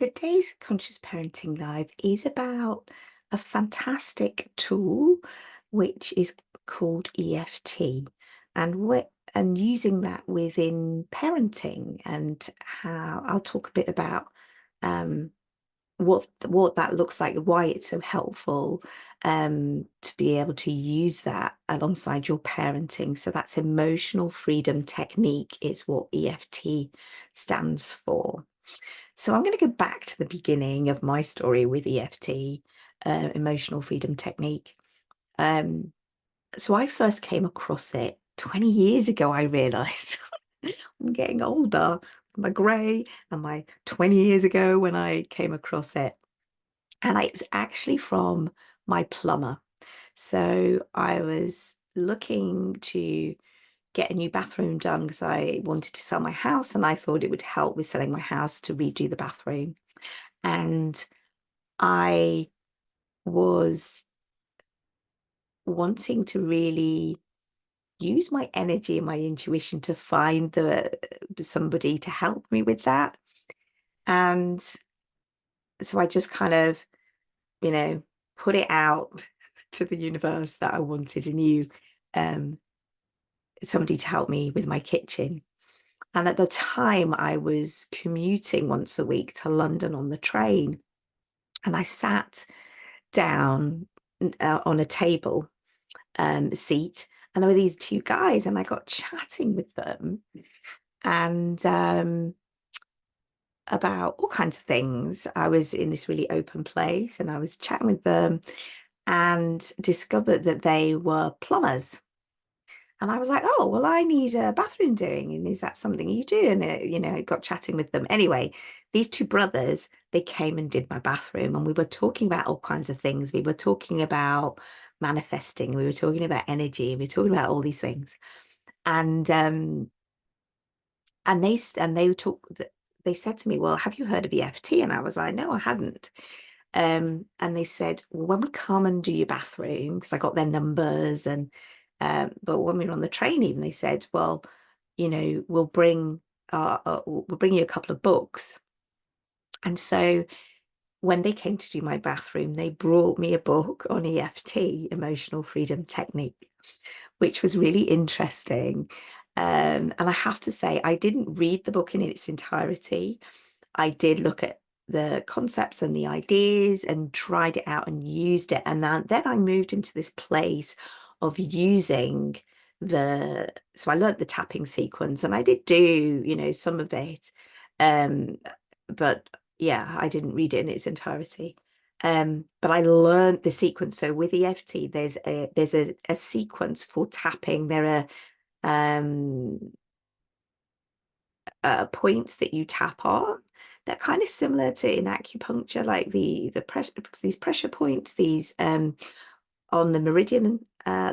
Today's Conscious Parenting Live is about a fantastic tool which is called EFT, and using that within parenting, and how I'll talk a bit about um, what that looks like, why it's so helpful to be able to use that alongside your parenting. So that's emotional freedom technique is what EFT stands for. So I'm going to go back to the beginning of my story with EFT, emotional freedom technique. Um, so I first came across it 20 years ago, I realized. I'm getting older. My grey and my 20 years ago when I came across it. And it was actually from my plumber. So I was looking to get a new bathroom done because I wanted to sell my house, and I thought it would help with selling my house to redo the bathroom. And I was wanting to really use my energy and my intuition to find somebody to help me with that. And so I just kind of, you know, put it out to the universe that I wanted a new um, somebody to help me with my kitchen. And at the time, I was commuting once a week to London on the train, and I sat down on a table seat, and there were these two guys, and I got chatting with them, and about all kinds of things. I was in this really open place, and I was chatting with them, and discovered that they were plumbers. And I was like, oh, well, I need a bathroom doing. And is that something you do? And, I got chatting with them. Anyway, these two brothers, they came and did my bathroom, and we were talking about all kinds of things. We were talking about manifesting. We were talking about energy. We were talking about all these things. And, they said to me, well, have you heard of EFT? And I was like, no, I hadn't. And they said, well, when we come and do your bathroom, because I got their numbers, and but when we were on the train, even they said, well, we'll bring you a couple of books. And so when they came to do my bathroom, they brought me a book on EFT, Emotional Freedom Technique, which was really interesting. And I have to say, I didn't read the book in its entirety. I did look at the concepts and the ideas and tried it out and used it. And then I moved into this place of using so I learned the tapping sequence, and I did do, some of it. But yeah, I didn't read it in its entirety. But I learned the sequence. So with EFT, there's a sequence for tapping. There are um points that you tap on. They're kind of similar to in acupuncture, like the pressure, these pressure points, these on the meridian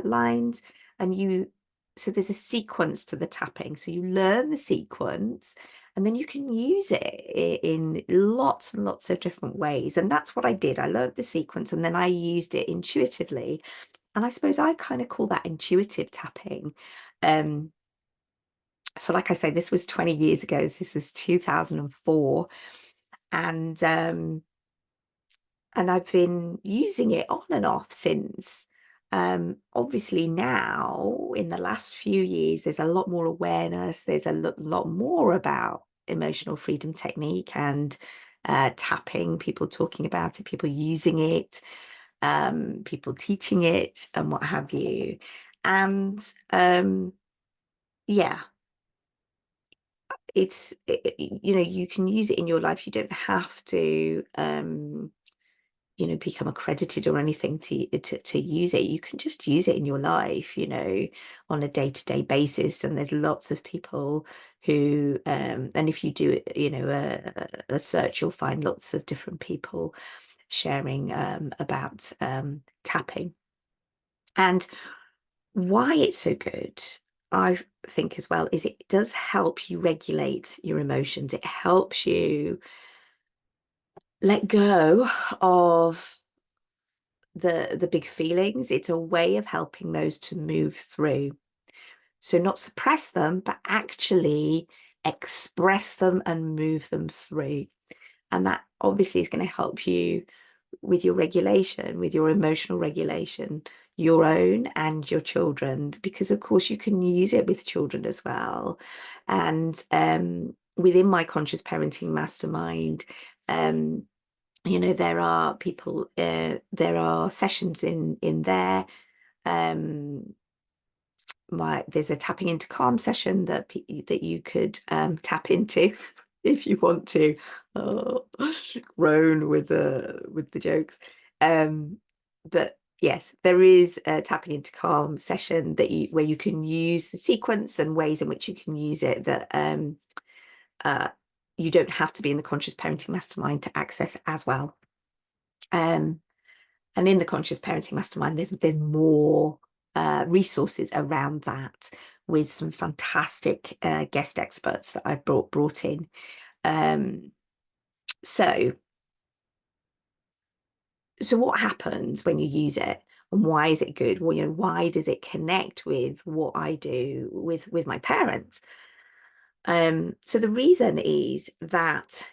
lines, and so there's a sequence to the tapping. So you learn the sequence, and then you can use it in lots and lots of different ways. And that's what I did. I learned the sequence, and then I used it intuitively. And I suppose I kind of call that intuitive tapping. Um, so like I say, this was 20 years ago. This was 2004. And I've been using it on and off since. Obviously now, in the last few years, there's a lot more awareness. There's a lot more about emotional freedom technique and tapping, people talking about it, people using it, people teaching it, and what have you. And yeah, you can use it in your life. You don't have to become accredited or anything to use it. You can just use it in your life, on a day-to-day basis. And there's lots of people who and if you do a search, you'll find lots of different people sharing about tapping. And why it's so good, I think, as well, is it does help you regulate your emotions. It helps you let go of the big feelings. It's a way of helping those to move through. So not suppress them, but actually express them and move them through. And that obviously is going to help you with your regulation, with your emotional regulation, your own and your children, because of course you can use it with children as well. And within my conscious parenting mastermind, there are people, there are sessions in there. There's a tapping into calm session that you could tap into if you want to. Oh, groan with the jokes. But yes, there is a tapping into calm session where you can use the sequence and ways in which you can use it that you don't have to be in the conscious parenting mastermind to access as well. And in the conscious parenting mastermind, there's more resources around that, with some fantastic guest experts that I've brought in. So what happens when you use it, and why is it good? Well, why does it connect with what I do with my parents? So the reason is that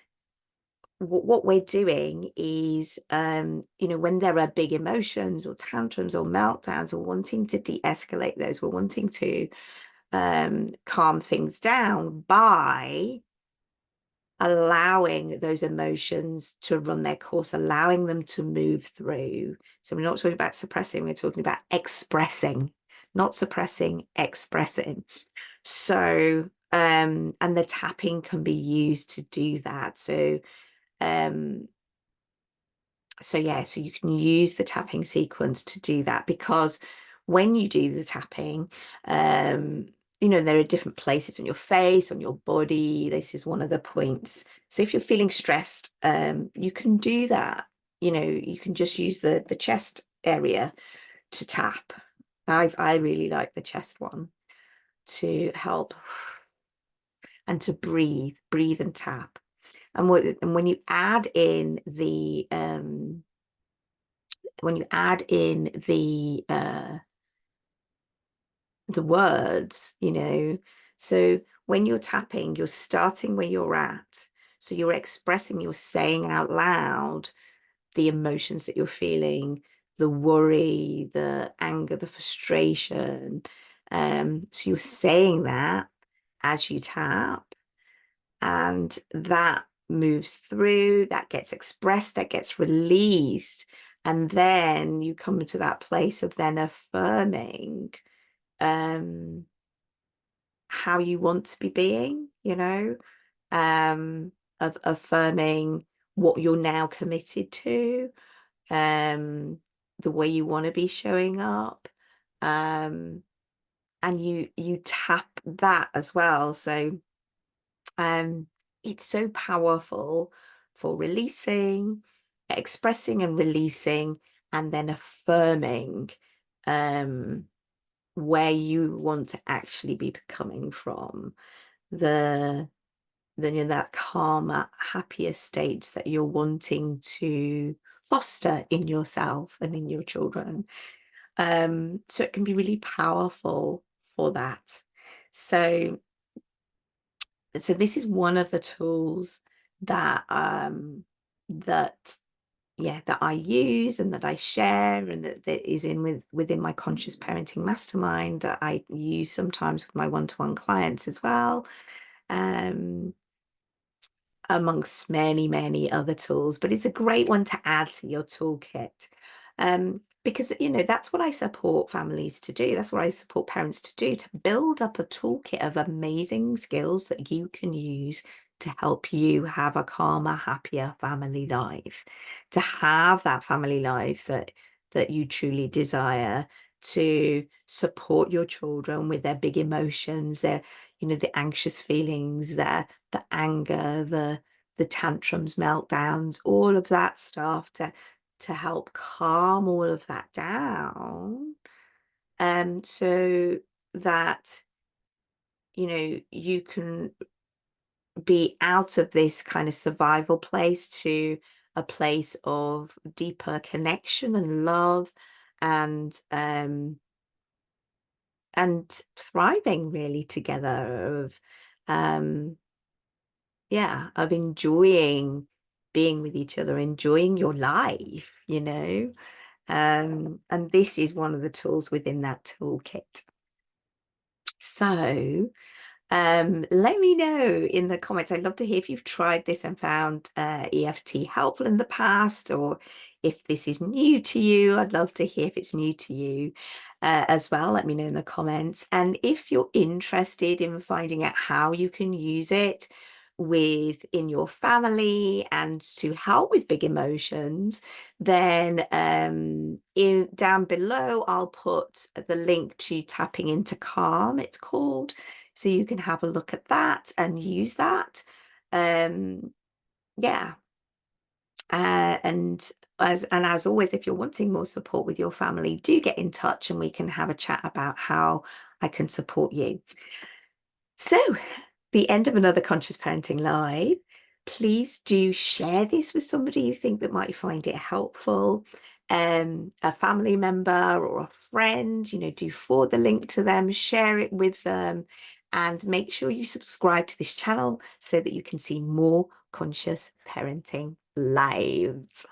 what we're doing is, when there are big emotions or tantrums or meltdowns, we're wanting to de-escalate those. We're wanting to calm things down by allowing those emotions to run their course, allowing them to move through. So we're not talking about suppressing, we're talking about expressing, not suppressing, expressing. So, and the tapping can be used to do that. So you can use the tapping sequence to do that, because when you do the tapping, there are different places on your face, on your body. This is one of the points. So if you're feeling stressed, you can do that. You can just use the chest area to tap. I really like the chest one to help, and to breathe and tap. And when you add in the words, so when you're tapping, you're starting where you're at. So you're expressing, you're saying out loud the emotions that you're feeling, the worry, the anger, the frustration. So you're saying that as you tap, and that moves through, that gets expressed, that gets released. And then you come to that place of then affirming how you want to be being, of affirming what you're now committed to, the way you want to be showing up. And you tap that as well. So it's so powerful for releasing, expressing and releasing, and then affirming where you want to actually be coming from, that calmer, happier states that you're wanting to foster in yourself and in your children. So it can be really powerful for that. So this is one of the tools that that I use and that I share, and that is within my conscious parenting mastermind, that I use sometimes with my one-to-one clients as well, amongst many other tools. But it's a great one to add to your toolkit, because that's what I support families to do. That's what I support parents to do, to build up a toolkit of amazing skills that you can use to help you have a calmer, happier family life, to have that family life that you truly desire, to support your children with their big emotions, their the anxious feelings, the anger, the tantrums, meltdowns, all of that stuff, to help calm all of that down, so that you can be out of this kind of survival place to a place of deeper connection and love, and thriving really together, of enjoying being with each other, enjoying your life, you know. And this is one of the tools within that toolkit. So let me know in the comments. I'd love to hear if you've tried this and found EFT helpful in the past, or if this is new to you. I'd love to hear if it's new to you as well. Let me know in the comments. And if you're interested in finding out how you can use it within your family and to help with big emotions, then down below I'll put the link to Tapping into Calm, it's called, so you can have a look at that and use that. Yeah. And as always, if you're wanting more support with your family, do get in touch and we can have a chat about how I can support you. So, the end of another Conscious Parenting Live. Please do share this with somebody you think that might find it helpful. A family member or a friend, you know, do forward the link to them, share it with them, and make sure you subscribe to this channel so that you can see more Conscious Parenting Lives.